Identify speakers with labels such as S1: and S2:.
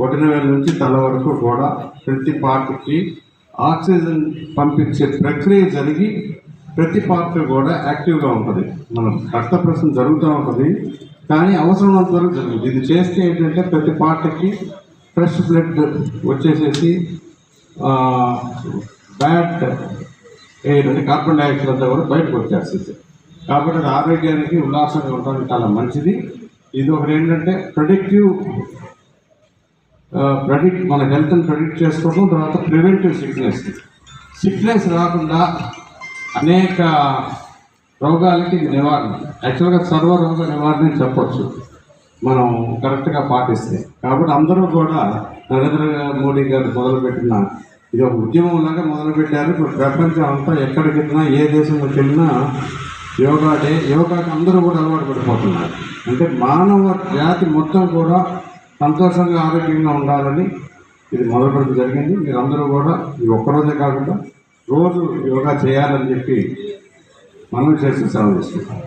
S1: బొటనవేలు నుంచి తల వరకు కూడా ప్రతి పార్ట్కి ఆక్సిజన్ పంపించే ప్రక్రియ జరిగి ప్రతి పార్ట్ కూడా యాక్టివ్గా ఉంటుంది. మన రక్త ప్రసరణ జరుగుతూ ఉంటుంది, కానీ అవసరమైనంత వరకు జరుగుతుంది. ఇది చేస్తే ఏంటంటే ప్రతి పార్ట్కి ఫ్రెష్ బ్లడ్ వచ్చేసేసి బ్యాడ్ ఎయిర్ అంటే కార్బన్ డైఆక్సైడ్ అంతా కూడా బయటకు వచ్చేస్తుంది. కాబట్టి అది ఆరోగ్యానికి ఉల్లాసంగా ఉండడానికి చాలా మంచిది. ఇది ఒకటి ఏంటంటే మన హెల్త్ని ప్రెడిక్ట్ చేసుకోవడం, తర్వాత ప్రివెంటివ్ సిక్నెస్ రాకుండా అనేక రోగాలకి ఇది నివారణ. యాక్చువల్గా సర్వరోగ నివారణ చెప్పొచ్చు మనం కరెక్ట్గా పాటిస్తే. కాబట్టి అందరూ కూడా నరేంద్ర మోడీ గారు మొదలుపెట్టిన ఇది ఒక ఉద్యమంలాగా మొదలుపెట్టారు. ఇప్పుడు ప్రపంచం అంతా ఎక్కడికి వెళ్ళినా, ఏ దేశంలోకి వెళ్ళినా యోగాకి అందరూ కూడా అలవాటు పడిపోతున్నారు. అంటే మానవ జాతి మొత్తం కూడా సంతోషంగా ఆరోగ్యంగా ఉండాలని ఇది మొదలుపెట్టడం జరిగింది. మీరందరూ కూడా ఇది ఒక్కరోజే కాకుండా రోజు యోగా చేయాలని చెప్పి మనం చేసి సెలవు తీసుకుంటాం.